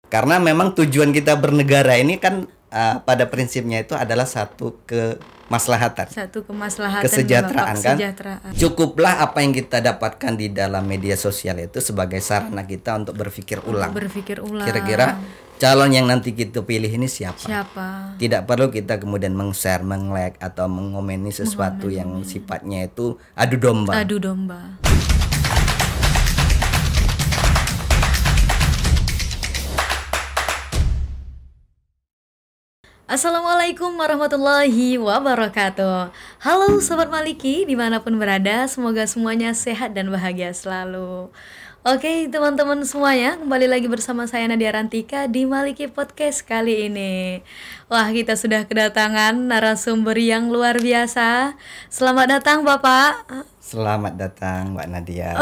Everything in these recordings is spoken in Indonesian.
Karena memang tujuan kita bernegara ini kan pada prinsipnya itu adalah satu kemaslahatan. Satu kemaslahatan, kesejahteraan Bapak, kan. kesejahteraan. Cukuplah apa yang kita dapatkan di dalam media sosial itu sebagai sarana kita untuk berpikir ulang. Berpikir ulang. Kira-kira calon yang nanti kita pilih ini siapa? Tidak perlu kita kemudian meng-share, meng-like atau mengomeni sesuatu yang sifatnya itu adu domba. Adu domba. Assalamualaikum warahmatullahi wabarakatuh. Halo Sobat Maliki, dimanapun berada, semoga semuanya sehat dan bahagia selalu. Oke teman-teman semuanya, kembali lagi bersama saya Nadia Rantika di Maliki Podcast kali ini. Wah, kita sudah kedatangan narasumber yang luar biasa. Selamat datang Bapak. Selamat datang Mbak Nadia.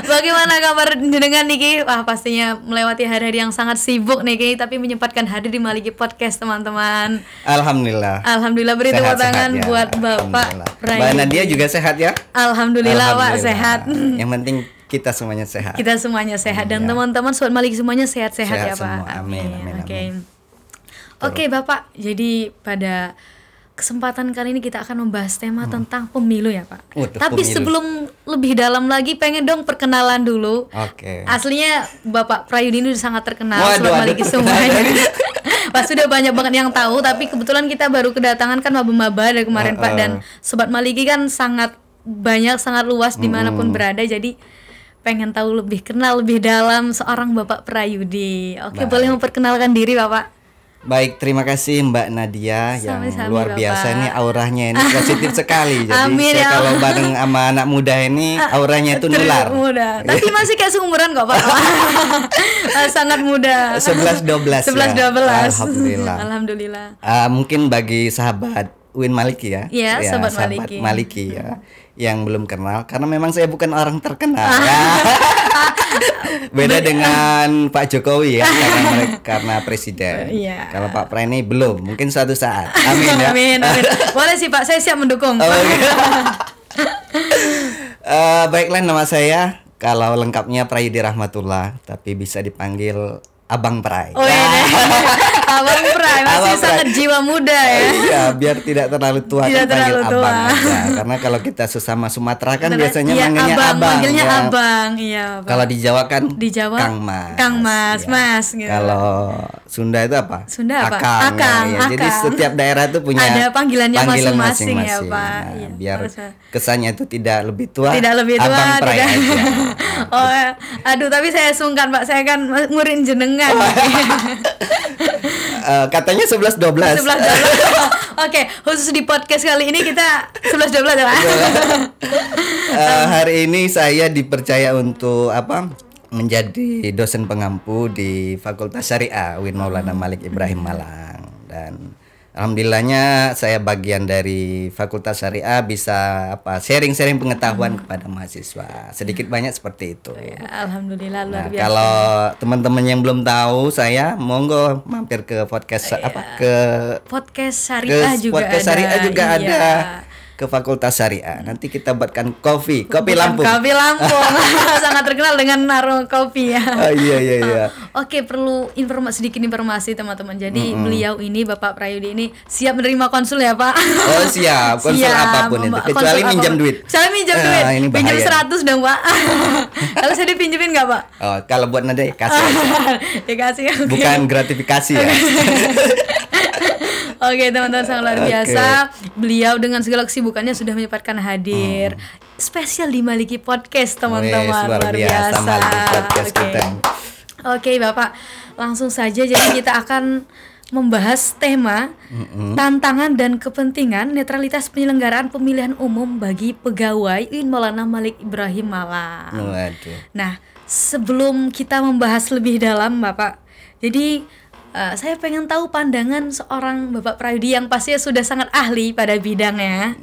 Bagaimana kabar jenengan Niki? Wah, pastinya melewati hari-hari yang sangat sibuk Niki, tapi menyempatkan hadir di Maliki Podcast teman-teman. Alhamdulillah. Alhamdulillah, beri tepuk tangan ya. buat Bapak Mbak Nadia juga sehat ya? Alhamdulillah Pak, sehat. Yang penting kita semuanya sehat. Kita semuanya sehat dan teman-teman Sobat Maliki semuanya sehat-sehat ya Pak. Semua. Amin. Oke Bapak, jadi pada kesempatan kali ini kita akan membahas tema tentang pemilu ya Pak. Tapi pemilu. sebelum lebih dalam lagi pengen dong perkenalan dulu. Oke. Aslinya Bapak Prayudi ini sangat terkenal Sobat Maliki semuanya. Pas sudah banyak banget yang tahu, tapi kebetulan kita baru kedatangan kan maba-maba dari kemarin Pak, dan Sobat Maliki kan sangat banyak, sangat luas dimanapun berada, jadi pengen tahu lebih, kenal lebih dalam seorang Bapak Prayudi. Oke, boleh memperkenalkan diri Bapak? Baik, terima kasih Mbak Nadia yang luar biasa. Bapak. Ini auranya ini positif sekali. Jadi Amin, saya ya. kalau bareng sama anak muda ini auranya itu nular. Muda. Tapi masih kayak seumuran kok Pak. Sangat muda. 11-12 11-12. Alhamdulillah. Alhamdulillah. Mungkin bagi sahabat Win Maliki ya. Iya, ya, sahabat Maliki ya. Yang belum kenal, karena memang saya bukan orang terkenal ya. Beda dengan Pak Jokowi ya, karena presiden. Iya. Kalau Pak Pray ini belum, mungkin suatu saat. Amin ya. Amin. Boleh sih Pak, saya siap mendukung. Baiklah, nama saya kalau lengkapnya Prayudi Rahmatullah, tapi bisa dipanggil Abang Pray. Oh iya, Abang Pray masih sangat jiwa muda ya. Iya, biar tidak terlalu tua, tidak panggil terlalu tua. Abang aja. Karena kalau kita sesama Sumatera kan biasanya manggilnya Abang. Manggilnya ya. Abang, iya. Kalau di Jawa kan di Jawa Kang Mas. Kang Mas, ya. Mas gitu. Kalau Sunda itu apa? Sunda apa? Akang. Ya. Jadi setiap daerah itu punya ada panggilannya panggilan masing-masing ya, Pak. Nah, Iya, biar kesannya itu tidak lebih tua. Tidak lebih tua, Abang Pray tidak. aja. Oh, aduh, tapi saya sungkan Pak, saya kan ngurin jenengan. Katanya 11-12. 11-12. Oke, khusus di podcast kali ini kita 11-12 ya Pak. Hari ini saya dipercaya untuk menjadi dosen pengampu di Fakultas Syariah Win Maulana Malik Ibrahim Malang, dan alhamdulillahnya saya bagian dari Fakultas Syariah, bisa sharing-sharing pengetahuan kepada mahasiswa sedikit banyak seperti itu. Ya, alhamdulillah luar biasa. Kalau teman-teman yang belum tahu saya, monggo mampir ke podcast ke podcast Syariah juga podcast ada. Syariah juga iya. ada. Ke Fakultas Syariah. Nanti kita buatkan kopi Lampung. Kopi Lampung. Sangat terkenal dengan naruh kopi ya. Oh, iya. Oke, perlu sedikit informasi teman-teman. Jadi beliau ini, Bapak Prayudi ini siap menerima konsul ya Pak. Oh siap, konsul apapun itu. Kecuali minjam duit. Saya minjam duit. Ini pinjam bahaya. 100 dong Pak. Kalau saya dipinjemin nggak Pak? Oh, kalau buat Nadia kasih aja. Dikasih. Okay. Bukan gratifikasi ya. Oke teman-teman, sangat luar biasa. Beliau dengan segala kesibukannya sudah menyempatkan hadir spesial di Maliki Podcast teman-teman. Luar biasa Maliki Podcast kita. Oke Bapak, langsung saja. Jadi kita akan membahas tema tantangan dan kepentingan netralitas penyelenggaraan pemilihan umum bagi pegawai Win Maulana Malik Ibrahim Malang. Waduh. Nah, sebelum kita membahas lebih dalam Bapak, jadi saya pengen tahu pandangan seorang Bapak Prayudi yang pastinya sudah sangat ahli pada bidangnya.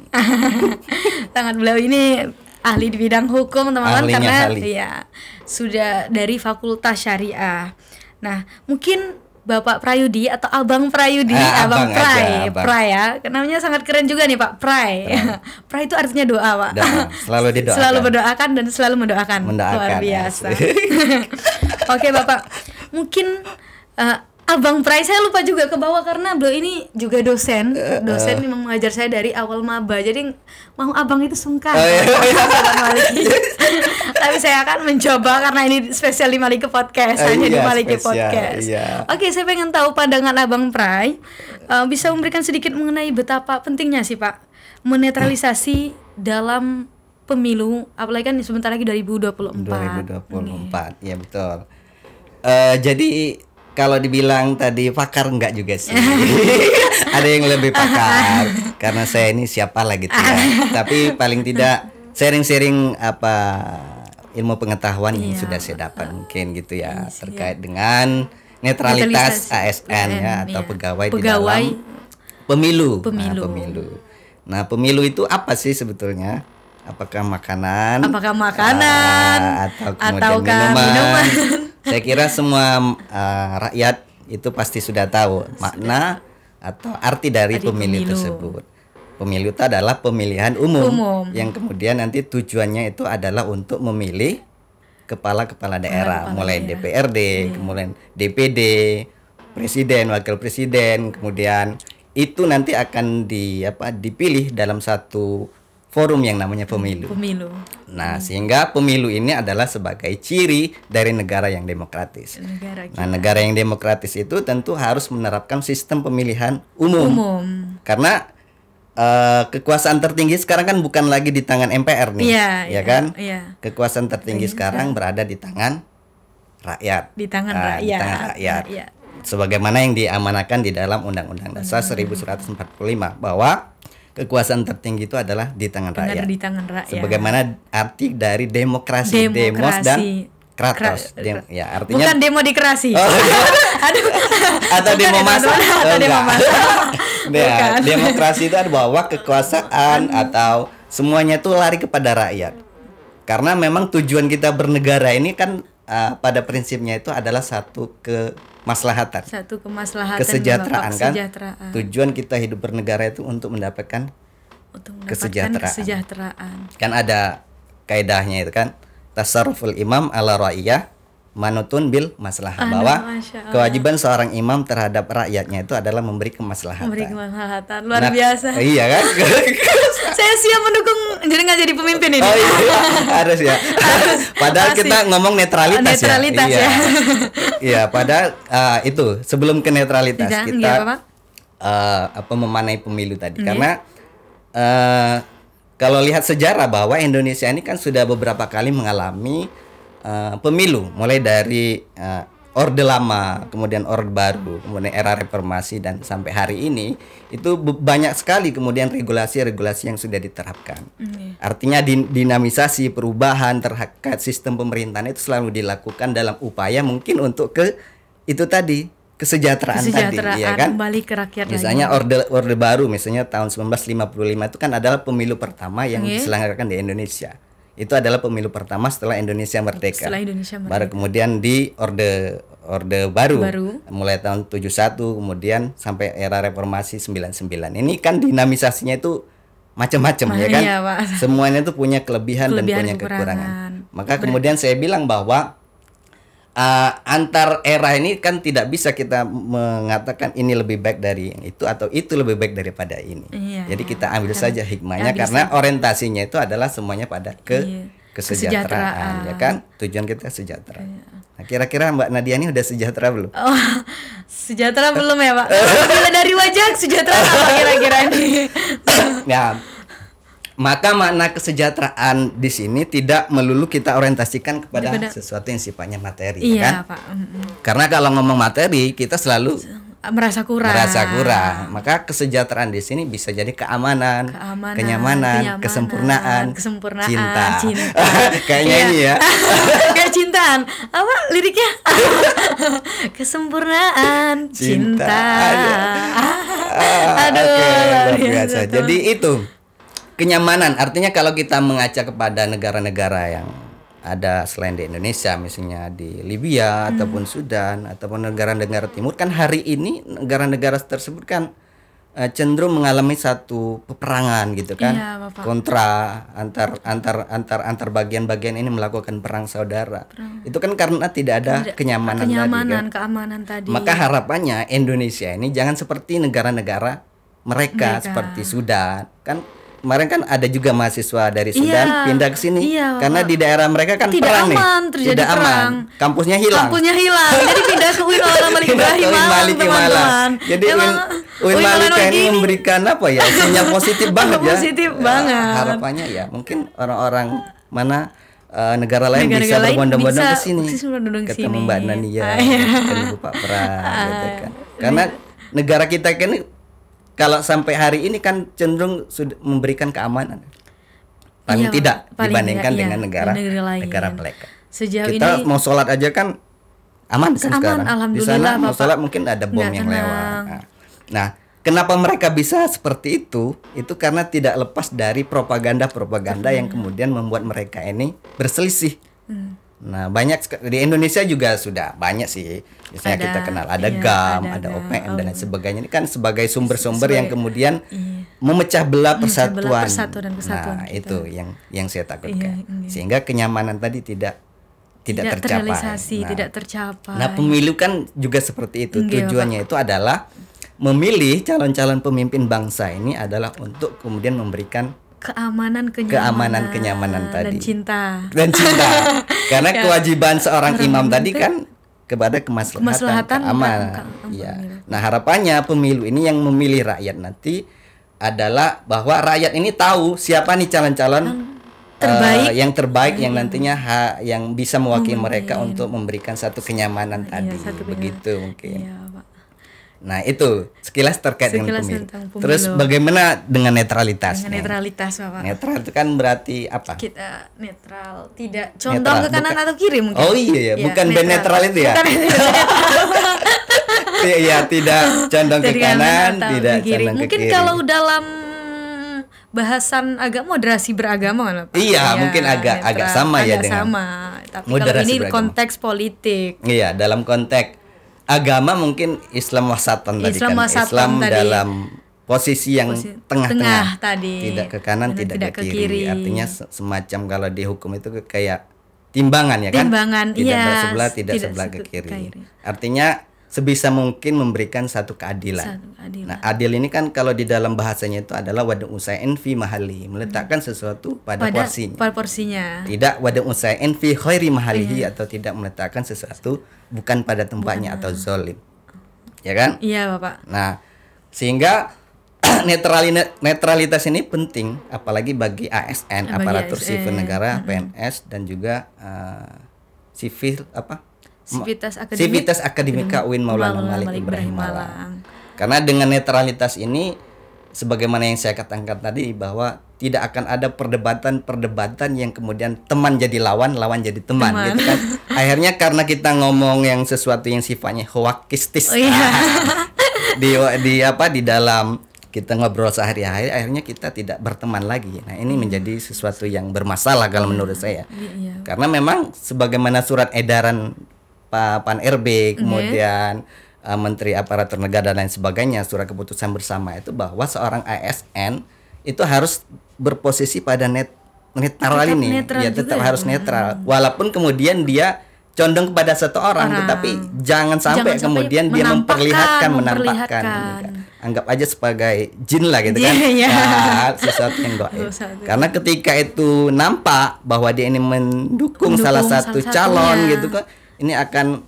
Beliau ini ahli di bidang hukum teman-teman, karena ya sudah dari Fakultas Syariah. Nah, mungkin Bapak Prayudi atau Abang Prayudi, Abang Pray ya. Namanya sangat keren juga nih Pak, Pray. Pray itu artinya doa, Pak. Selalu didoakan. Selalu berdoakan dan selalu mendoakan. Luar biasa. Oke Bapak, mungkin Abang Prai, saya lupa juga ke bawah karena beliau ini juga dosen memang mengajar saya dari awal maba, jadi mau abang itu sungkan. Tapi saya akan mencoba karena ini spesial di Maliki Podcast, hanya di Maliki Podcast. Oke, saya pengen tahu pandangan Abang Prai, bisa memberikan sedikit mengenai betapa pentingnya sih Pak menetralisasi dalam pemilu, apalagi kan sebentar lagi 2024. Ya betul. Jadi kalau dibilang tadi pakar enggak juga sih. Ada yang lebih pakar karena saya ini siapa lah gitu ya. Tapi paling tidak sharing-sharing ilmu pengetahuan yang sudah saya dapat mungkin gitu ya terkait dengan netralitas ASN ya atau pegawai di dalam pemilu. Nah, pemilu itu apa sih sebetulnya? Apakah makanan? Atau kemudian minuman? Saya kira semua rakyat itu pasti sudah tahu makna atau arti dari pemilu tersebut. Pemilu itu adalah pemilihan umum yang kemudian nanti tujuannya itu adalah untuk memilih kepala-kepala daerah, mulai DPRD, kemudian DPD, presiden, wakil presiden, kemudian itu nanti akan dipilih dalam satu forum yang namanya pemilu. Nah, sehingga pemilu ini adalah sebagai ciri dari negara yang demokratis. Negara yang demokratis itu tentu harus menerapkan sistem pemilihan umum. Karena kekuasaan tertinggi sekarang kan bukan lagi di tangan MPR nih, kan? Kekuasaan tertinggi sekarang berada di tangan rakyat. Di tangan rakyat. Sebagaimana yang diamanahkan di dalam Undang-Undang Dasar 1145 bahwa kekuasaan tertinggi itu adalah di tangan rakyat. Sebagaimana arti dari demokrasi. Demos dan kratos. Artinya bukan demokrasi. Atau demo massa. Demokrasi itu adalah bahwa kekuasaan atau semuanya itu lari kepada rakyat. Karena memang tujuan kita bernegara ini kan pada prinsipnya itu adalah satu kemaslahatan, kesejahteraan kan. Tujuan kita hidup bernegara itu untuk mendapatkan kesejahteraan. Kan ada kaidahnya itu kan, tasarruful imam ala ra'iyah manutun bil maslahah, bahwa kewajiban seorang imam terhadap rakyatnya itu adalah memberi kemaslahatan. Luar biasa. Iya kan? Saya siap mendukung jadi pemimpin ini. Harus ya. Padahal kita ngomong netralitas ya. Iya, padahal itu sebelum ke netralitas kita memanai pemilu tadi. Karena kalau lihat sejarah bahwa Indonesia ini kan sudah beberapa kali mengalami pemilu, mulai dari Orde Lama, kemudian Orde Baru, kemudian era reformasi, dan sampai hari ini itu banyak sekali kemudian regulasi-regulasi yang sudah diterapkan. Artinya dinamisasi perubahan terkait sistem pemerintahan itu selalu dilakukan dalam upaya mungkin untuk kesejahteraan tadi, ya kan? Kembali ke rakyat. Misalnya Orde Baru misalnya tahun 1955 itu kan adalah pemilu pertama yang diselenggarakan di Indonesia. Itu adalah pemilu pertama setelah Indonesia merdeka. Baru kemudian di Orde Baru mulai tahun 71, kemudian sampai era reformasi 99. Ini kan dinamisasinya itu macam-macam ya kan. Semuanya itu punya kelebihan dan punya kekurangan. Maka kemudian saya bilang bahwa antar era ini kan tidak bisa kita mengatakan ini lebih baik dari yang itu atau itu lebih baik daripada ini. Jadi kita ambil saja hikmahnya karena orientasinya itu adalah semuanya pada kesejahteraan, ya kan? Tujuan kita sejahtera. Nah, kira-kira Mbak Nadia ini udah sejahtera belum? Sejahtera belum ya, Pak? Bila dari wajah sejahtera apa kira-kira ini? Ya. Maka makna kesejahteraan di sini tidak melulu kita orientasikan kepada sesuatu yang sifatnya materi, kan? Pak. Karena kalau ngomong materi kita selalu merasa kurang. Maka kesejahteraan di sini bisa jadi keamanan, kenyamanan, kesempurnaan, cinta. Kayaknya ini ya. Kayak cintaan. Apa liriknya? Kesempurnaan, cinta. Aduh, luar biasa. Jadi itu kenyamanan, artinya kalau kita mengaca kepada negara-negara yang ada selain di Indonesia, misalnya di Libya ataupun Sudan ataupun negara-negara timur, kan hari ini negara-negara tersebut kan cenderung mengalami satu peperangan gitu kan, Iya, Bapak. kontra antar bagian-bagian ini melakukan perang saudara. Itu kan karena tidak ada kenyamanan tadi kan. Keamanan tadi. Maka harapannya Indonesia ini jangan seperti negara-negara mereka seperti Sudan kan. Kemarin kan ada juga mahasiswa dari Sudan pindah ke sini karena di daerah mereka kan tidak perang aman, nih, terjadi tidak perang. aman, kampusnya hilang. Jadi pindah ke UIN Maulana Malik Ibrahim Malang, teman-teman. Jadi UIN Malik ini memberikan apa ya, sinyal positif banget ya. Positif banget. Harapannya ya mungkin orang-orang mana negara lain bisa berbondong-bondong ke sini, ketemu Mbak Nania, ketemu Pak Pras, gitu kan. Karena negara kita kan kalau sampai hari ini kan cenderung sudah memberikan keamanan, paling tidak dibandingkan dengan negara mereka. Sejauh kita ini mau sholat aja kan aman kan sekarang. Di sana mau Bapak. sholat mungkin ada bom yang lewat. Nah, kenapa mereka bisa seperti itu? Itu karena tidak lepas dari propaganda yang kemudian membuat mereka ini berselisih. Nah, banyak di Indonesia juga sudah banyak sih. Misalnya kita kenal ada GAM, ada OPM dan lain sebagainya. Ini kan sebagai sumber-sumber yang kemudian memecah belah persatuan. Nah, itu yang saya takutkan. Sehingga kenyamanan tadi tidak tercapai. Tidak tercapai. Nah, pemilu kan juga seperti itu. Tujuannya itu adalah memilih calon-calon pemimpin bangsa ini adalah untuk kemudian memberikan kenyamanan tadi dan cinta karena kewajiban seorang imam tadi kan kepada kemaslahatan keamanan. Iya. Nah, harapannya pemilu ini yang memilih rakyat nanti adalah bahwa rakyat ini tahu siapa nih calon-calon yang terbaik yang nantinya yang bisa mewakili mereka untuk memberikan satu kenyamanan tadi. Begitu mungkin. Iya, Pak. Nah, itu sekilas terkait dengan pemilu. Terus bagaimana dengan netralitas? Netralitas, Bapak. Netral itu kan berarti apa? Kita netral, tidak condong ke kanan atau kiri mungkin. Oh iya, bukan band netral itu ya. Iya, tidak condong ke kanan, tidak condong ke kiri. Mungkin kalau dalam bahasan agama moderasi beragama lah, Pak. Iya, mungkin agak sama ya dengan Tapi kalau ini konteks politik. Iya, dalam konteks agama mungkin Islam wasatan tadi kan. Islam dalam posisi yang tengah-tengah tadi. Tidak ke kanan, tidak ke kiri. Artinya semacam kalau di hukum itu kayak timbangan ya kan? Tidak bersebelah, tidak sebelah ke kiri. Artinya sebisa mungkin memberikan satu keadilan. Nah, adil ini kan kalau di dalam bahasanya itu adalah wadu usain fi mahali, meletakkan sesuatu pada porsinya. Tidak wadu usain fi khairi mahalihi atau tidak meletakkan sesuatu bukan pada tempatnya atau zolim. Ya kan? Iya, Bapak. Nah, sehingga netralitas ini penting apalagi bagi ASN, aparatur sipil negara, PNS dan juga Sivitas Akademika UIN Maulana Malik Ibrahim Malang. Karena dengan netralitas ini sebagaimana yang saya katakan tadi bahwa tidak akan ada perdebatan yang kemudian teman jadi lawan jadi teman gitu kan. Akhirnya karena kita ngomong yang sesuatu yang sifatnya hoakistis di dalam kita ngobrol sehari-hari akhirnya kita tidak berteman lagi. Nah, ini menjadi sesuatu yang bermasalah kalau menurut saya. Karena memang sebagaimana surat edaran Pak Pan RB kemudian Menteri Aparatur Negara dan lain sebagainya, surat keputusan bersama itu bahwa seorang ASN itu harus berposisi pada netral ini. Ya tetap harus netral. Walaupun kemudian dia condong kepada satu orang, tetapi jangan sampai kemudian dia menampakkan. Anggap aja sebagai jin lah gitu kan. Sesuatu yang gaib. Karena ketika itu nampak bahwa dia ini mendukung salah satu calon gitu kan, ini akan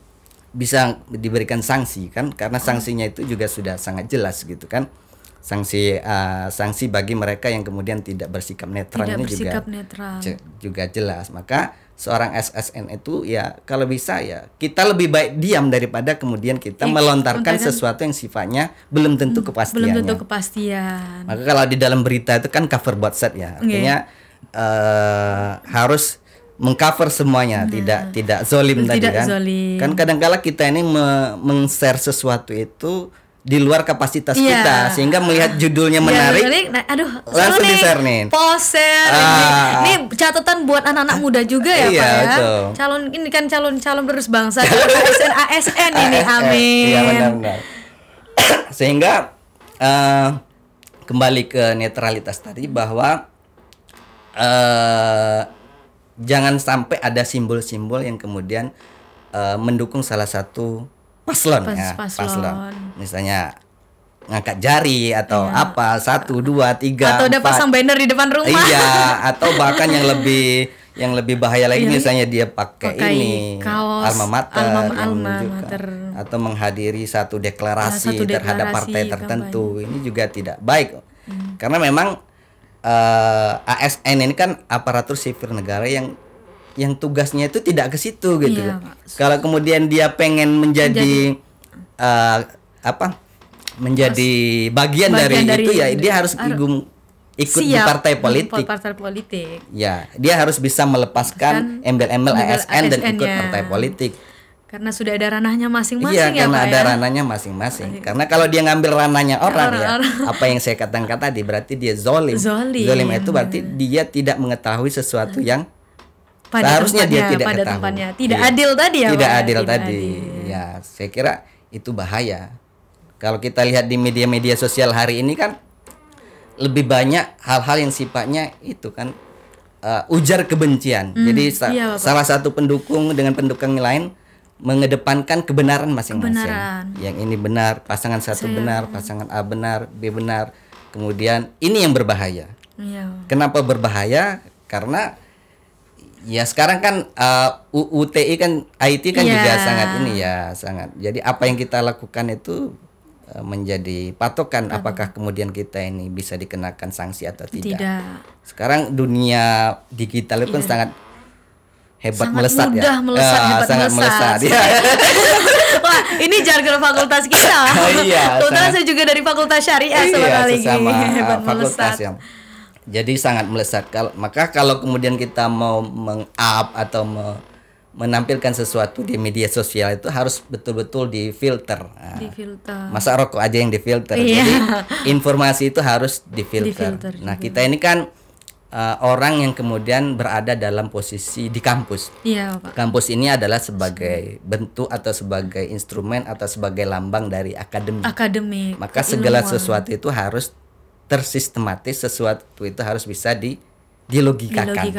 bisa diberikan sanksi kan, karena sanksinya itu juga sudah sangat jelas gitu kan. Sanksi bagi mereka yang kemudian tidak bersikap netral juga jelas. Maka seorang SSN itu ya kalau bisa ya kita lebih baik diam daripada kemudian kita melontarkan sesuatu yang sifatnya belum tentu kepastiannya. Maka kalau di dalam berita itu kan cover both side ya, artinya harus mengcover semuanya, tidak zolim tadi kan. Kan kadang-kala kita ini meng-share sesuatu itu di luar kapasitas kita, sehingga melihat judulnya menarik, langsung di-share nih. Ini catatan buat anak-anak muda juga ya, Pak ya. Betul. Calon penerus bangsa, ASN ini, amin. Iya, benar-benar. Sehingga kembali ke netralitas tadi bahwa eh jangan sampai ada simbol-simbol yang kemudian mendukung salah satu paslon ya, paslon. Misalnya ngangkat jari atau apa, 1, 2, 3, atau udah 4. pasang banner di depan rumah. Iya, atau bahkan yang lebih bahaya lagi misalnya dia pakai ini kaos alma mater, yang menunjukkan, mater. atau menghadiri satu deklarasi terhadap partai tertentu. Ini juga tidak baik. Karena memang ASN ini kan aparatur sipil negara yang tugasnya itu tidak ke situ gitu. Iya, kalau kemudian dia pengen menjadi menjadi bagian dari itu ya dia harus ikut di partai politik. Partai politik. Ya, dia harus bisa melepaskan embel-embel ASN dan ikut partai politik. Karena sudah ada ranahnya masing-masing ya, ya, karena Pak, ada ranahnya masing-masing. Karena kalau dia ngambil ranahnya orang ya, apa yang saya katakan tadi berarti dia zolim. Zolim itu berarti dia tidak mengetahui sesuatu yang seharusnya dia tidak ketahui. Tidak adil tadi ya, tidak Pak. Adil tadi. Ya, saya kira itu bahaya. Kalau kita lihat di media-media sosial hari ini kan lebih banyak hal-hal yang sifatnya itu kan ujar kebencian. Jadi salah satu pendukung dengan pendukung lain mengedepankan kebenaran masing-masing. Yang ini benar, pasangan satu benar, pasangan A benar, B benar. Kemudian ini yang berbahaya. Kenapa berbahaya? Karena ya sekarang kan UTI kan IT kan juga sangat. Jadi apa yang kita lakukan itu menjadi patokan apakah kemudian kita ini bisa dikenakan sanksi atau tidak. Sekarang dunia digital itu sangat hebat, melesat. Sangat melesat. Wah, ini jargon fakultas kita. Kebetulan saya juga dari fakultas syariah sesama fakultas yang jadi sangat melesat. Maka kalau kemudian kita mau meng-up atau menampilkan sesuatu di media sosial itu harus betul-betul difilter. Masa rokok aja yang difilter. Jadi informasi itu harus difilter. Nah, kita ini kan orang yang kemudian berada dalam posisi di kampus. Pak. Kampus ini adalah sebagai bentuk atau sebagai instrumen atau sebagai lambang dari akademik. Maka segala sesuatu itu harus tersistematis, sesuatu itu harus bisa dilogikakan.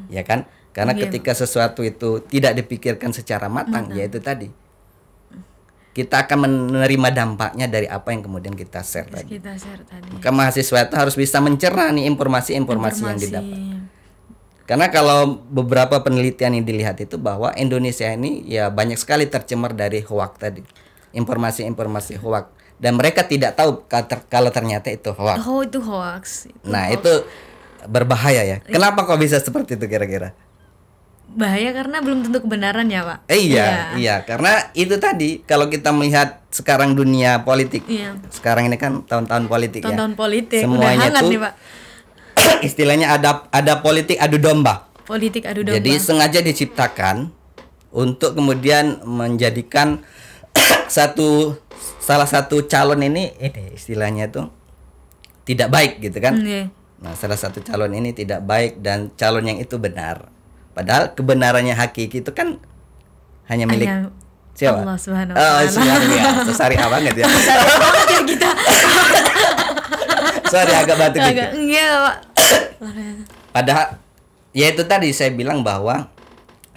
Ya kan? Karena ketika sesuatu itu tidak dipikirkan secara matang, yaitu tadi kita akan menerima dampaknya dari apa yang kemudian kita share tadi. Maka mahasiswa itu harus bisa mencerna nih informasi-informasi yang didapat. Karena kalau beberapa penelitian yang dilihat itu bahwa Indonesia ini ya banyak sekali tercemar dari hoax tadi. Informasi-informasi hoax. Dan mereka tidak tahu kalau ternyata itu hoax. Oh, itu hoax. Itu berbahaya ya. Kenapa kok bisa seperti itu kira-kira? Bahaya karena belum tentu kebenaran ya, Pak. Iya, karena itu tadi kalau kita melihat sekarang dunia politik. Sekarang ini kan tahun-tahun politik ya. Tahun-tahun politik. Semuanya udah hangat tuh nih, Pak. Istilahnya ada politik adu domba. Politik adu domba. Jadi sengaja diciptakan untuk kemudian menjadikan salah satu calon ini istilahnya tuh tidak baik gitu kan. Nah, salah satu calon ini tidak baik dan calon yang itu benar. Padahal kebenarannya hakiki itu kan hanya milik siapa? Allah Subhanahu wa taala. Syariah banget ya. Syariah banget ya kita. Sorry agak batuk dikit. Enggak, Pak. Padahal ya itu tadi saya bilang bahwa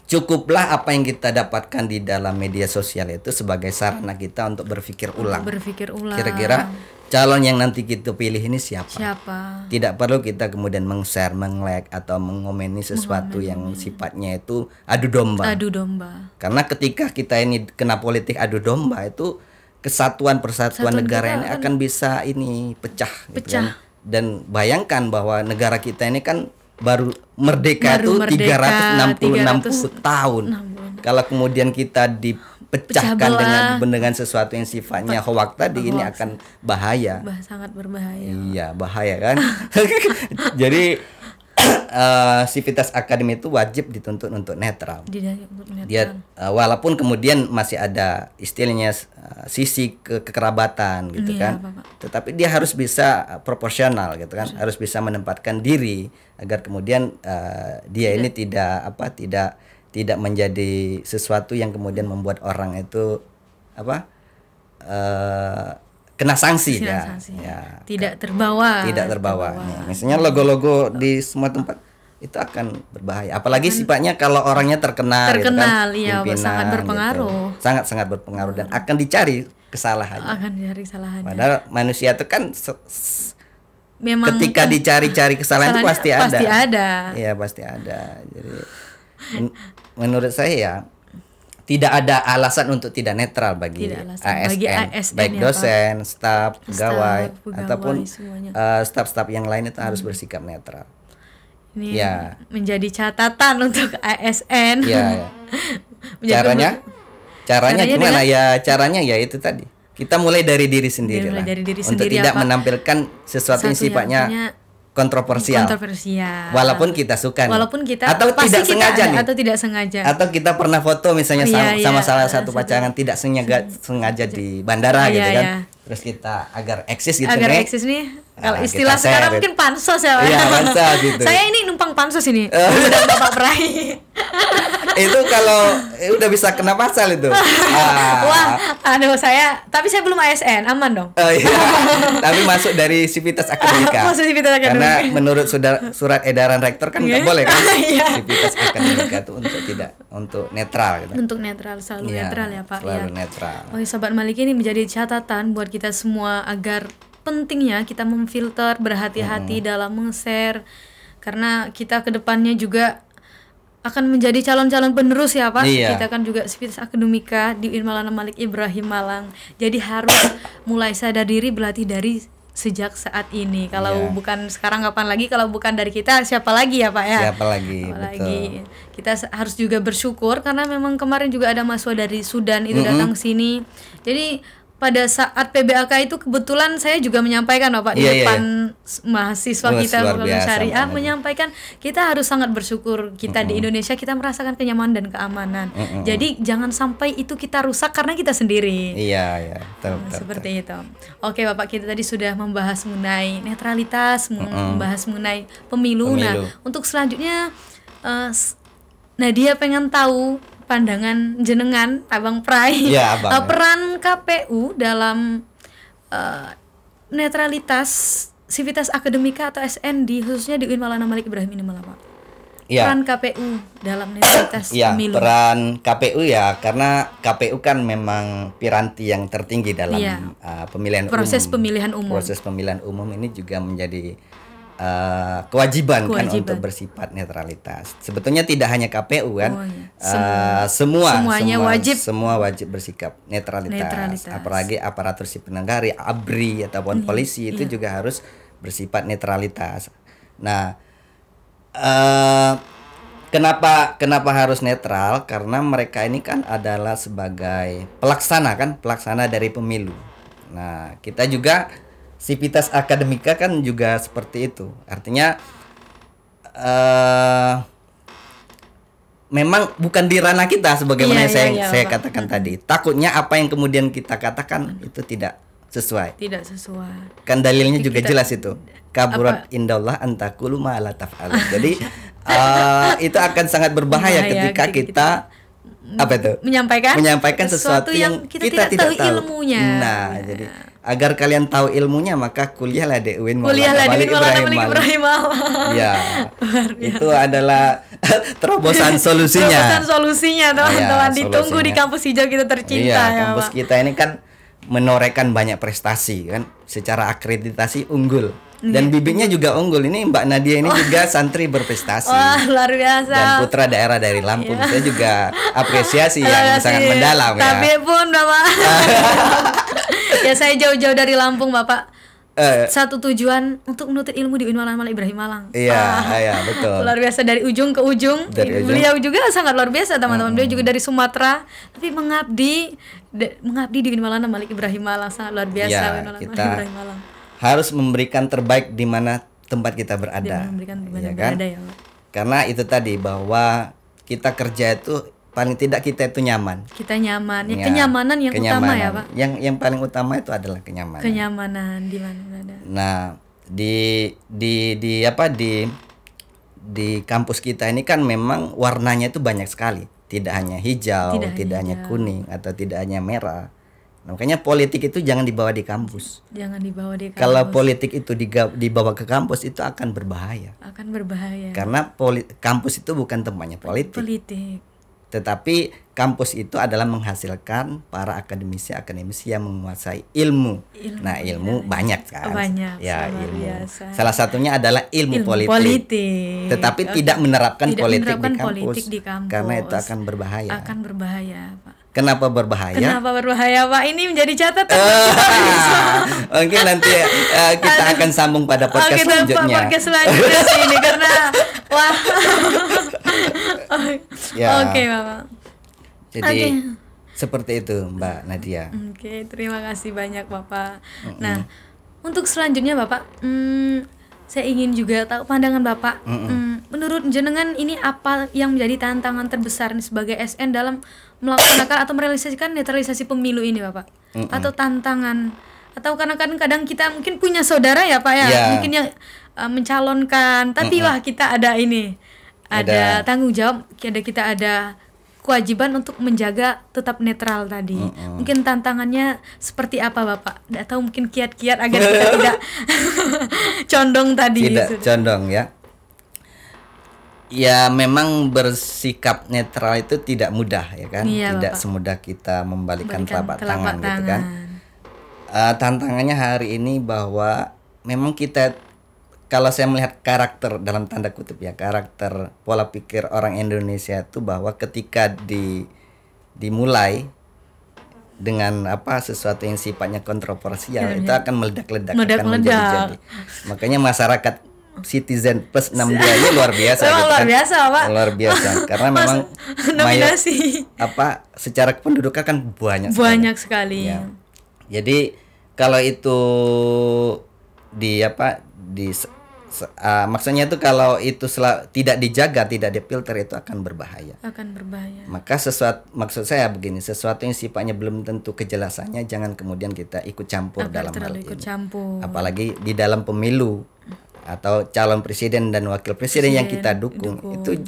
cukuplah apa yang kita dapatkan di dalam media sosial itu sebagai sarana kita untuk berpikir ulang. Kira-kira calon yang nanti kita pilih ini siapa? Tidak perlu kita kemudian meng-share, meng-like atau mengomeni sesuatu yang sifatnya itu adu domba. Karena ketika kita ini kena politik adu domba itu kesatuan persatuan negara ini akan bisa pecah. Gitu kan? Dan bayangkan bahwa negara kita ini kan baru merdeka itu 360 tahun. Kalau kemudian kita dipecahkan dengan sesuatu yang sifatnya hoax tadi, ini akan bahaya. Sangat berbahaya. Iya, bahaya kan. Jadi sivitas akademi itu wajib dituntut untuk netral. Dia walaupun kemudian masih ada istilahnya sisi kekerabatan gitu kan. Tetapi dia harus bisa proporsional gitu kan. Harus bisa menempatkan diri agar kemudian dia ini tidak menjadi sesuatu yang kemudian membuat orang itu kena sanksi Kena ya. sanksi. Ya. Tidak terbawa. Tidak terbawa. Nih, misalnya logo-logo di semua tempat itu akan berbahaya. Apalagi sifatnya kalau orangnya terkenal, Terkenal, gitu kan, iya, pimpinan, sangat berpengaruh. gitu. Sangat-sangat berpengaruh dan akan dicari kesalahannya. Akan dari kesalahannya. Padahal manusia itu kan Memang ketika dicari-cari kesalahan itu pasti ada. Pasti ada. Iya, pasti ada. Jadi menurut saya ya tidak ada alasan untuk tidak netral bagi Tidak alasan. ASN, Bagi ASN baik ya, dosen, staf, pegawai, pegawai, ataupun semuanya. staf-staf yang lain itu harus bersikap netral. Ini Ya. menjadi catatan untuk ASN. Iya. Menjadi Caranya gimana dengan- ya? Caranya ya itu tadi. Kita mulai dari diri sendiri Mulai lah. dari diri untuk sendiri, tidak apa? menampilkan sesuatu yang Satu yang sifatnya punya kontroversial. Walaupun kita suka nih. Walaupun kita atau pasti tidak kita sengaja ada, nih. atau tidak sengaja. Atau kita pernah foto misalnya Iya, sama iya. salah satu pasangan tidak sengaja di bandara Iya, gitu kan. iya. Terus kita agar eksis gitu Agar nih. eksis nih. Kalau Nah, istilah kita sekarang share. mungkin pansos ya, Pak. Iya, pansos gitu. Saya ini numpang pansos ini. Udah Bapak Prai. Itu kalau udah bisa kena pasal itu. Wah, aduh tapi saya belum ASN, aman dong. Oh, iya. Tapi masuk dari Sivitas Akademika. Masuk Sivitas Akademika. Karena menurut surat edaran rektor kan nggak boleh kan. Iya. Sivitas Akademika itu untuk netral gitu. Untuk netral, selalu Iya, netral ya Pak. selalu Ya. netral. Oke, Sobat Malik, ini menjadi catatan buat kita semua agar pentingnya kita memfilter, berhati-hati dalam meng-share, karena kita kedepannya juga akan menjadi calon-calon penerus ya Pak. Iya. Kita kan juga Sivitas Akademika di UIN Maulana Malik Ibrahim Malang. Jadi harus mulai sadar diri, berlatih dari sejak saat ini. Kalau Iya. bukan sekarang kapan lagi, kalau bukan dari kita siapa lagi ya Pak ya? Siapa lagi, Apalagi kita harus juga bersyukur karena memang kemarin juga ada mahasiswa dari Sudan itu datang sini. Jadi pada saat PBAK itu kebetulan saya juga menyampaikan Bapak di Iya, iya, depan mahasiswa Wah, kita luar Fakultas biasa, Syariah, Mbak. menyampaikan kita harus sangat bersyukur kita di Indonesia kita merasakan kenyamanan dan keamanan. Jadi jangan sampai itu kita rusak karena kita sendiri. Iya, betul, betul. Seperti itu. Oke Bapak, kita tadi sudah membahas mengenai netralitas, membahas mengenai pemilu. Nah, untuk selanjutnya Nadia pengen tahu pandangan jenengan Abang Prai, Iya, Abang, ya. peran KPU dalam netralitas Sivitas Akademika atau SND khususnya di UIN Maulana Malik Ibrahim ini malah Pak. Iya. Peran KPU dalam netralitas Ya, pemilu. peran KPU ya, karena KPU kan memang piranti yang tertinggi dalam Iya. pemilihan Proses umum. pemilihan umum. Proses pemilihan umum ini juga menjadi kewajiban kan untuk bersifat netralitas. Sebetulnya tidak hanya KPU kan, Oh, iya. semuanya wajib. semua wajib bersikap netralitas. Apalagi aparatur sipil negara, ABRI ataupun polisi itu juga harus bersifat netralitas. Nah, kenapa harus netral? Karena mereka ini kan adalah sebagai pelaksana dari pemilu. Nah, kita juga Sivitas Akademika kan juga seperti itu. Artinya memang bukan di ranah kita sebagaimana saya katakan tadi. Takutnya apa yang kemudian kita katakan itu tidak sesuai. Tidak sesuai. Kan dalilnya juga jelas itu. Kaburat indallah antakulu ma la taf'alun. Jadi itu akan sangat berbahaya ketika kita apa itu? Menyampaikan sesuatu yang kita tidak tahu ilmunya. Nah, jadi agar kalian tahu ilmunya maka kuliahlah di UIN Maulana Malik Ibrahim Malang. Ya, itu adalah terobosan solusinya. Terobosan solusinya teman-teman, ditunggu solusinya. di kampus hijau kita tercinta Iya, ya kampus Pak. kita ini kan menorehkan banyak prestasi kan, secara akreditasi unggul. Dan bibitnya juga unggul. Ini Mbak Nadia ini juga santri berprestasi. Wah, luar biasa. Dan putra daerah dari Lampung. Saya juga apresiasi yang sangat mendalam ya. Tapi pun Bapak. Ya saya jauh-jauh dari Lampung Bapak. Satu tujuan untuk menuntut ilmu di UIN Maulana Malik Ibrahim Malang. Iya, betul. Luar biasa dari ujung ke ujung. Dari ujung. Beliau juga sangat luar biasa teman-teman. Beliau juga dari Sumatera, tapi mengabdi di UIN Maulana Malik Ibrahim Malang, sangat luar biasa. Ya, UIN Maulana Malik kita Ibrahim Malang. harus memberikan terbaik di mana tempat kita berada. Memberikan Ya berada kan? ya Pak. Karena itu tadi bahwa kita kerja itu paling tidak kita itu nyaman. Kita nyaman. Ya, Ya, kenyamanan yang utama ya Pak. Yang paling utama itu adalah kenyamanan. Kenyamanan di mana berada. Nah, di kampus kita ini kan memang warnanya itu banyak sekali. Tidak hanya hijau, tidak hanya kuning atau tidak hanya merah. Makanya politik itu jangan dibawa di kampus. Jangan dibawa di kampus. Kalau politik itu dibawa ke kampus itu akan berbahaya. Akan berbahaya. Karena kampus itu bukan tempatnya politik. Tetapi kampus itu adalah menghasilkan para akademisi yang menguasai ilmu. Nah, ilmu banyak kan. Banyak. Ya, ilmu. Biasa. Salah satunya adalah ilmu politik. Tetapi tidak menerapkan politik di kampus. Karena itu akan berbahaya. Akan berbahaya, Pak. Kenapa berbahaya? Kenapa berbahaya, Pak? Ini menjadi catatan. Mungkin nanti kita akan sambung pada podcast selanjutnya. Podcast selanjutnya sih ini karena wah. Oke, Bapak. Jadi seperti itu, Mbak Nadia. Oke, terima kasih banyak, Bapak. Nah, untuk selanjutnya, Bapak, saya ingin juga tahu pandangan Bapak. Menurut jenengan ini apa yang menjadi tantangan terbesar sebagai SN dalam melaksanakan atau merealisasikan netralisasi pemilu ini, Bapak? Atau tantangan, atau karena kadang kita mungkin punya saudara ya, Pak ya, mungkin yang mencalonkan, tapi wah kita ada tanggung jawab, kita ada kewajiban untuk menjaga tetap netral tadi. Mungkin tantangannya seperti apa, Bapak? Atau mungkin kiat-kiat agar kita tidak condong tadi. Tidak condong ya. Ya memang bersikap netral itu tidak mudah ya kan. Tidak Bapak. Semudah kita membalikkan telapak tangan gitu kan. Tantangannya hari ini bahwa memang kita, kalau saya melihat karakter dalam tanda kutip ya, karakter pola pikir orang Indonesia itu bahwa ketika dimulai dengan sesuatu yang sifatnya kontroversial itu akan meledak-ledak, akan menjadi. Makanya masyarakat Citizen Plus 62 ini luar biasa. Luar biasa, Pak. Luar biasa karena memang nominasi secara kependudukan kan banyak sekali. Ya. Jadi kalau itu maksudnya itu kalau itu tidak dijaga, tidak difilter, itu akan berbahaya. Maka maksud saya begini, sesuatu yang sifatnya belum tentu kejelasannya jangan kemudian kita ikut campur dalam hal ini. Apalagi di dalam pemilu atau calon presiden dan wakil presiden yang kita dukung. Itu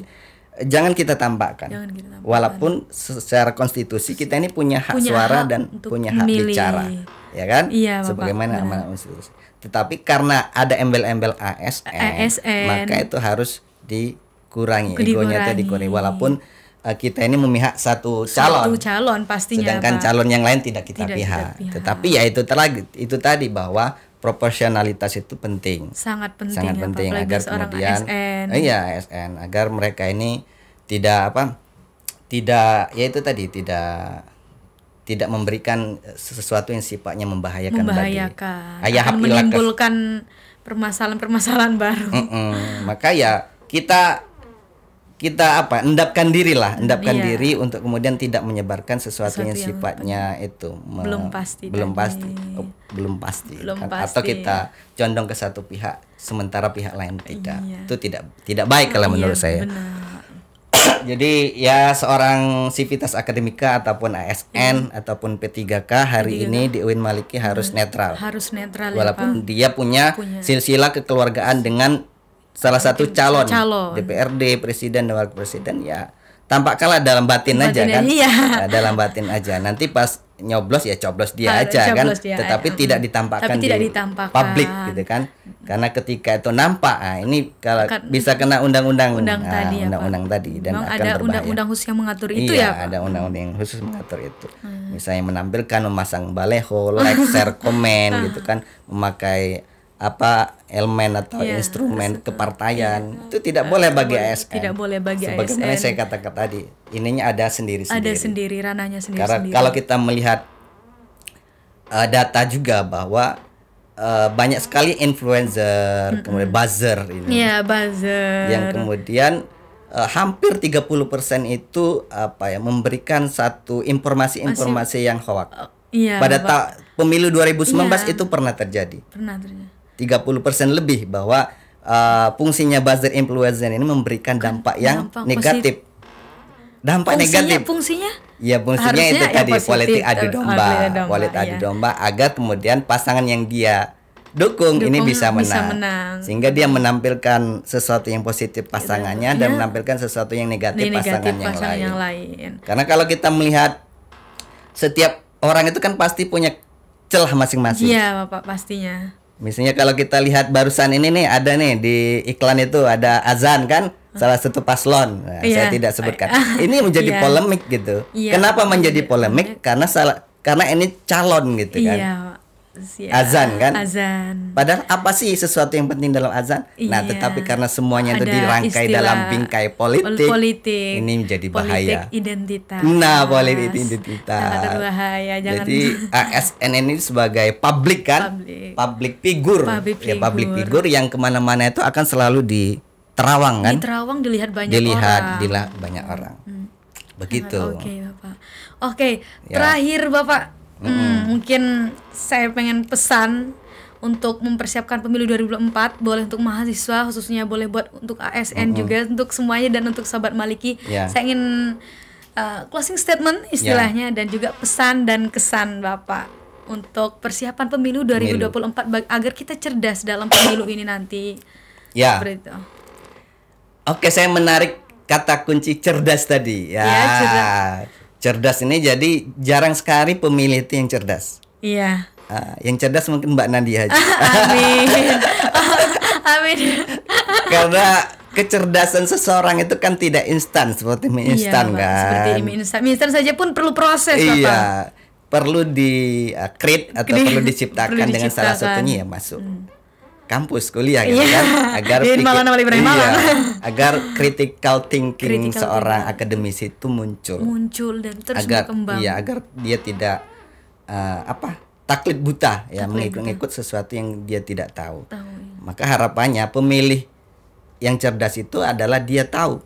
jangan kita tampakkan. Walaupun secara konstitusi kita ini punya hak suara dan punya hak bicara, ya kan? Iya, sebagaimana amanat konstitusi. Tetapi karena ada embel-embel ASN, maka itu harus dikurangi. Egonya itu dikurangi. Walaupun kita ini memihak satu calon pastinya. Sedangkan calon yang lain tidak kita pihak. Tetapi ya itu tadi bahwa proporsionalitas itu penting. Sangat penting agar kemudian ASN. ASN agar mereka ini tidak memberikan sesuatu yang sifatnya membahayakan. Akan menimbulkan permasalahan baru. Maka ya kita endapkan diri untuk kemudian tidak menyebarkan sesuatu yang sifatnya itu belum pasti. Atau kita condong ke satu pihak sementara pihak lain tidak. Itu tidak baik kalau menurut saya. Benar. Jadi ya seorang Civitas Akademika ataupun ASN ataupun P3K hari ini di UIN Maliki harus netral. Walaupun dia punya silsilah kekeluargaan dengan salah satu calon DPRD, presiden dan wakil presiden, ya tampak kalah dalam batin aja kan. Dalam batin aja. Nanti pas nyoblos ya coblos dia aja kan. Tetapi tidak ditampakkan di publik gitu kan. Karena ketika itu nampak, ini kalau bisa kena undang-undang tadi dan memang akan ada berbahaya. Undang-undang khusus yang mengatur itu ya, Pak? Ada undang-undang yang khusus mengatur itu. Misalnya menampilkan, memasang baleho, like, share, komen gitu kan, memakai elemen atau instrumen kepartaian, itu tidak boleh bagi ASN. Tidak boleh bagi ASN. Sebagaimana saya katakan tadi, ininya ada sendiri-sendiri. Ada sendiri, ranahnya sendiri. Karena kalau kita melihat data juga bahwa banyak sekali influencer, kemudian buzzer ini. Iya, buzzer. Yang kemudian hampir 30% itu memberikan satu informasi yang hoax. Pada pemilu 2019 itu pernah terjadi. 30% lebih bahwa fungsinya buzzer influencer ini memberikan dampak yang negatif. Fungsinya? Ya fungsinya itu tadi politik adu domba agar kemudian pasangan yang dia dukung ini bisa menang. Sehingga dia menampilkan sesuatu yang positif pasangannya dan menampilkan sesuatu yang negatif pasangan yang lain. Karena kalau kita melihat setiap orang itu kan pasti punya celah masing-masing. Iya, Bapak, pastinya. Misalnya kalau kita lihat barusan ini nih, ada nih di iklan itu ada azan kan, salah satu paslon. Nah, Iya. saya tidak sebutkan. Ini menjadi Iya. polemik gitu. Iya, Kenapa Pak, menjadi menjadi polemik? Karena ini calon gitu kan. Iya, Pak. Siap. Azan kan? Azan. Padahal apa sih sesuatu yang penting dalam azan? Nah, Iya. tetapi karena semuanya itu Ada dirangkai istilah dalam bingkai politik, ini menjadi bahaya. Politik identitas. Nah, politik identitas. Sangat berbahaya. Jangan. Jadi ASN ini sebagai publik kan, public figure, ya public figure yang kemana-mana itu akan selalu diterawang kan, Di Terawang dilihat banyak dilihat orang. banyak orang. Begitu. Oke, Bapak. Oke, Ya. terakhir Bapak, mungkin saya pengen pesan untuk mempersiapkan pemilu 2024, boleh untuk mahasiswa khususnya, boleh buat untuk ASN juga, untuk semuanya dan untuk sahabat Maliki. Ya. Saya ingin closing statement istilahnya dan juga pesan dan kesan Bapak untuk persiapan pemilu 2024 agar kita cerdas dalam pemilu ini nanti. Ya. Seperti itu. Oke, saya menarik kata kunci cerdas tadi. Ya. Ya, cerdas. Cerdas ini jadi jarang sekali pemilih itu yang cerdas. Iya. Yang cerdas mungkin Mbak Nadia aja. Amin. Amin. Karena kecerdasan seseorang itu kan tidak instan seperti mie instan Pak, kan. Seperti mie instan. Mie instan saja pun perlu proses, Bapak. Iya, perlu di create atau perlu diciptakan dengan salah satunya ya masuk kampus kuliah gitu Iya. kan, agar Di Malang Wali Ibrahim Malang. agar critical thinking Critical seorang akademisi itu muncul dan terus agar berkembang. iya, agar dia tidak taklid buta ya, mengikut sesuatu yang dia tidak tahu. Maka harapannya pemilih yang cerdas itu adalah dia tahu,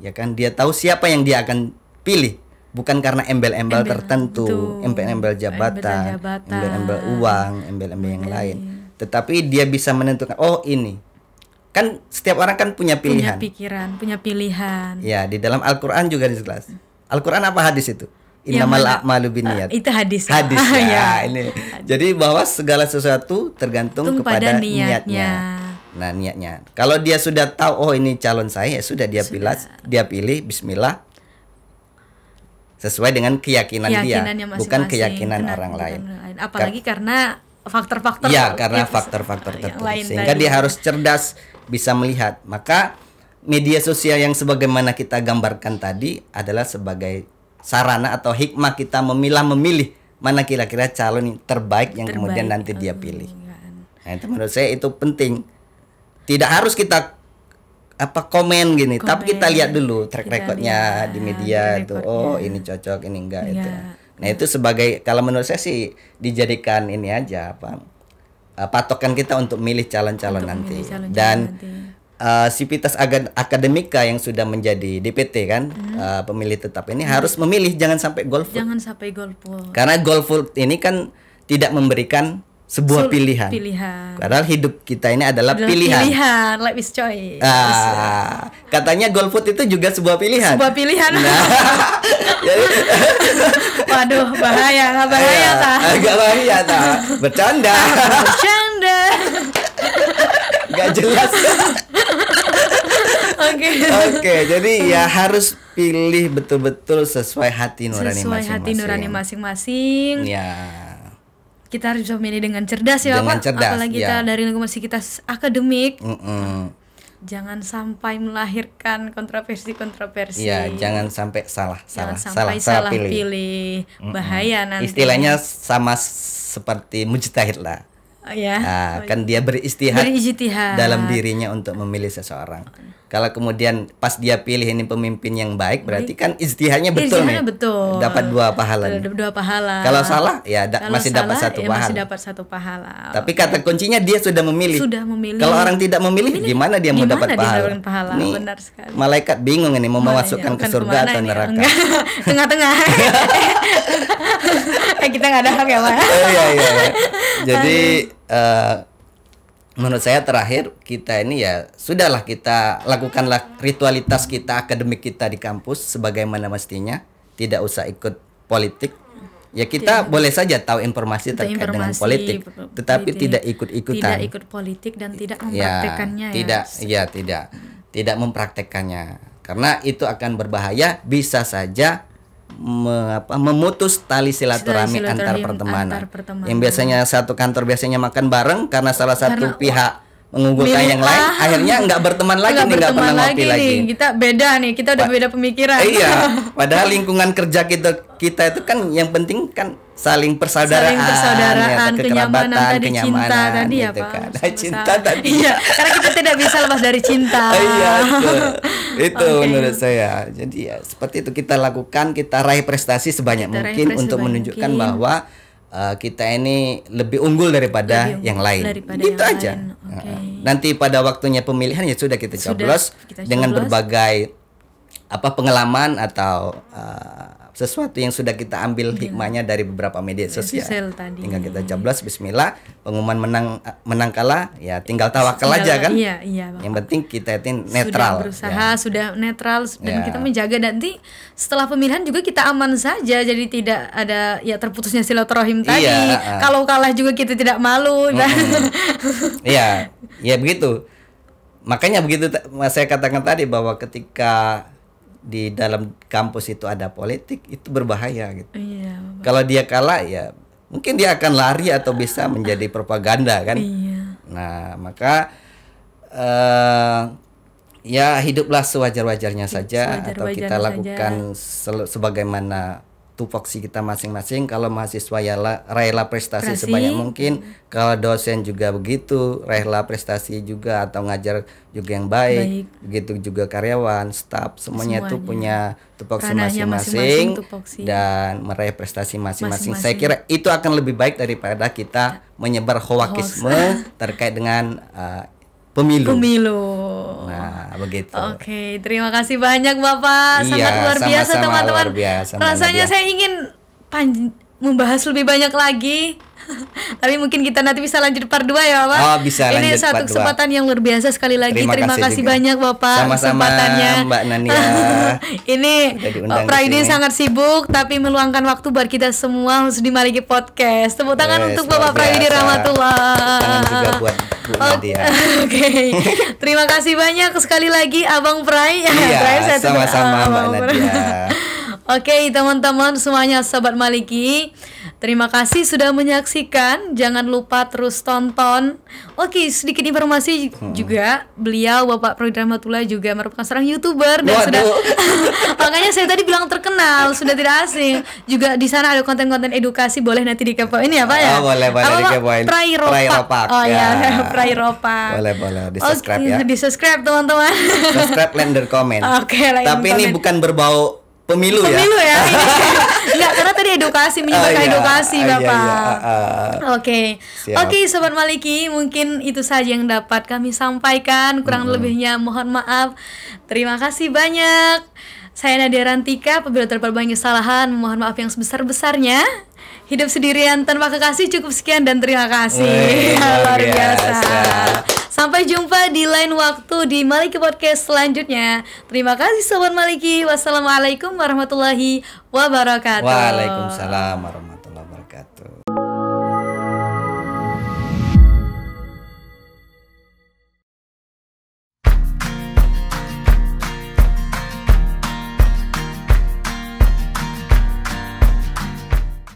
ya kan, dia tahu siapa yang dia akan pilih, bukan karena embel-embel tertentu, embel-embel jabatan, embel-embel uang, embel-embel yang lain, tetapi dia bisa menentukan, oh ini kan setiap orang kan punya pilihan, punya pikiran, punya pilihan. ya. Di dalam Al-Quran juga jelas. Al-Quran apa hadis itu? Innamal a'malu binniyat. Itu hadis. Hadis Ya. ya, ini. Jadi bahwa segala sesuatu tergantung kepada niatnya. niatnya. Nah, niatnya. Kalau dia sudah tahu, oh ini calon saya, ya sudah dia pilih bismillah. Sesuai dengan keyakinan dia, bukan keyakinan orang lain. Apalagi karena faktor-faktor. Ya, karena faktor-faktor tertentu. Sehingga dia harus cerdas, bisa melihat. Maka media sosial yang sebagaimana kita gambarkan tadi adalah sebagai sarana atau hikmah kita memilih mana kira-kira calon yang terbaik yang kemudian nanti dia pilih. Nah, itu menurut saya itu penting. Tidak harus kita komen gini, tapi kita lihat dulu track recordnya di media itu. Oh, ini cocok, ini enggak itu. Nah, itu sebagai, kalau menurut saya sih dijadikan ini aja patokan kita untuk milih calon-calon nanti. Dan sivitas akademika yang sudah menjadi DPT kan, pemilih tetap ini harus memilih, jangan sampai golput. Jangan sampai golput. Karena golput ini kan tidak memberikan sebuah pilihan. Padahal hidup kita ini adalah pilihan. Life is choice. Katanya golput itu juga sebuah pilihan. Sebuah pilihan. Nah, jadi, waduh, bahaya, nggak bahaya ta? Agak bahaya ta? Bercanda. Bercanda. Gak jelas. Oke, jadi ya harus pilih betul-betul sesuai hati nurani masing-masing. Sesuai hati nurani masing-masing. Ya. Kita harus bisa memilih dengan cerdas ya, dengan Pak. Cerdas, apalagi kita dari lingkungan kita akademik. Jangan sampai melahirkan kontroversi. Iya, jangan sampai salah pilih. Bahaya nanti. Istilahnya sama seperti mujtahid lah. Kan dia beristihad dalam dirinya untuk memilih seseorang. Kalau kemudian pas dia pilih ini pemimpin yang baik, berarti kan ijtihadnya betul nih. Dapat 2 pahala. Kalau salah ya masih dapat 1 pahala. Masih dapat 1 pahala. Tapi kata kuncinya dia sudah memilih. Kalau orang tidak memilih, gimana dia mau dapat pahala? Nih, benar sekali. Malaikat bingung ini mau memasukkan ke surga atau neraka. Tengah-tengah. Kita nggak ada hak ya, Pak. Iya. Jadi menurut saya terakhir kita ini ya sudahlah, kita lakukanlah ritualitas kita, akademik kita di kampus sebagaimana mestinya, tidak usah ikut politik. Ya kita boleh saja tahu informasi terkait dengan politik, tetapi tidak ikut-ikutan. Tidak ikut politik dan tidak mempraktekannya tidak mempraktekannya. Karena itu akan berbahaya, bisa saja memutus tali silaturahmi antar pertemanan. Yang biasanya satu kantor biasanya makan bareng, karena salah satu pihak mengunggulkan yang lain, akhirnya nggak berteman lagi nih, nggak pernah ngopi lagi. Kita beda nih, kita udah beda pemikiran. Iya, padahal lingkungan kerja kita itu kan yang penting kan saling persaudaraan, kenyamanan tadi, cinta tadi ya gitu Pak. Kan. Cinta tadi. Iya, karena kita tidak bisa lepas dari cinta. Iya, itu menurut saya. Jadi ya seperti itu kita lakukan, kita raih prestasi sebanyak mungkin untuk menunjukkan bahwa kita ini lebih unggul daripada yang lain. Gitu aja. Nanti pada waktunya pemilihan ya sudah kita coblos dengan berbagai pengalaman atau sesuatu yang sudah kita ambil hikmahnya dari beberapa media sosial. Tinggal kita coblos, bismillah, pengumuman menang kalah ya tinggal tawakal aja kan. Iya, yang penting kita itu netral. Sudah berusaha, sudah netral dan kita menjaga, nanti setelah pemilihan juga kita aman saja, jadi tidak ada ya terputusnya silaturahim tadi. Kalau kalah juga kita tidak malu. Iya, ya begitu. Makanya begitu saya katakan tadi bahwa ketika di dalam kampus itu ada politik, itu berbahaya gitu. Iya, kalau dia kalah ya mungkin dia akan lari atau bisa menjadi propaganda kan. Iya. Nah maka ya hiduplah sewajar-wajarnya saja, atau kita lakukan sebagaimana tupoksi kita masing-masing. Kalau mahasiswa ya raihlah prestasi sebanyak mungkin. Kalau dosen juga begitu, raihlah prestasi juga atau ngajar juga yang baik. Begitu juga karyawan, staf, semuanya itu punya tupoksi masing-masing dan meraih prestasi masing-masing. Saya kira itu akan lebih baik daripada kita menyebar hoakisme terkait dengan pemilu. Nah, begitu. Oke, terima kasih banyak Bapak. Sangat luar biasa teman-teman. Rasanya saya ingin membahas lebih banyak lagi. Tapi mungkin kita nanti bisa lanjut part 2 ya Pak. Oh, bisa ini lanjut satu kesempatan yang luar biasa sekali lagi. Terima kasih banyak Bapak. Sama-sama Mbak Nania. Ini Pak Praidi sangat sibuk tapi meluangkan waktu buat kita semua harus di Maliki Podcast. Tepuk tangan untuk Bapak Praidi Rahmatullah. Tangan juga buat Bu Nadia. Oke. Terima kasih banyak sekali lagi Abang Prai. Iya, sama-sama Mbak Nadia. Oke, teman-teman semuanya Sobat Maliki, terima kasih sudah menyaksikan. Jangan lupa terus tonton. Oke, sedikit informasi juga, beliau Bapak Praidi Rahmatullah juga merupakan seorang YouTuber dan sudah makanya saya tadi bilang terkenal, sudah tidak asing. Juga di sana ada konten-konten edukasi, boleh nanti dikepoin ya Pak ya. Boleh dikepoin. Prai Ropak. Oh ya, Prai Ropak. Boleh di-subscribe ya. Di-subscribe teman-teman. Subscribe, like, dan komen. Tapi ini bukan berbau pemilu ya. Enggak, karena tadi edukasi, menyebarkan edukasi Bapak. Oke, Sobat Maliki, mungkin itu saja yang dapat kami sampaikan. Kurang lebihnya mohon maaf. Terima kasih banyak. Saya Nadia Rantika, apabila terdapat banyak kesalahan, mohon maaf yang sebesar-besarnya. Hidup sendirian tanpa kekasih, cukup sekian dan terima kasih. Luar biasa. Sampai jumpa di lain waktu di Maliki Podcast selanjutnya. Terima kasih Sobat Maliki. Wassalamualaikum warahmatullahi wabarakatuh. Waalaikumsalam warahmatullahi wabarakatuh.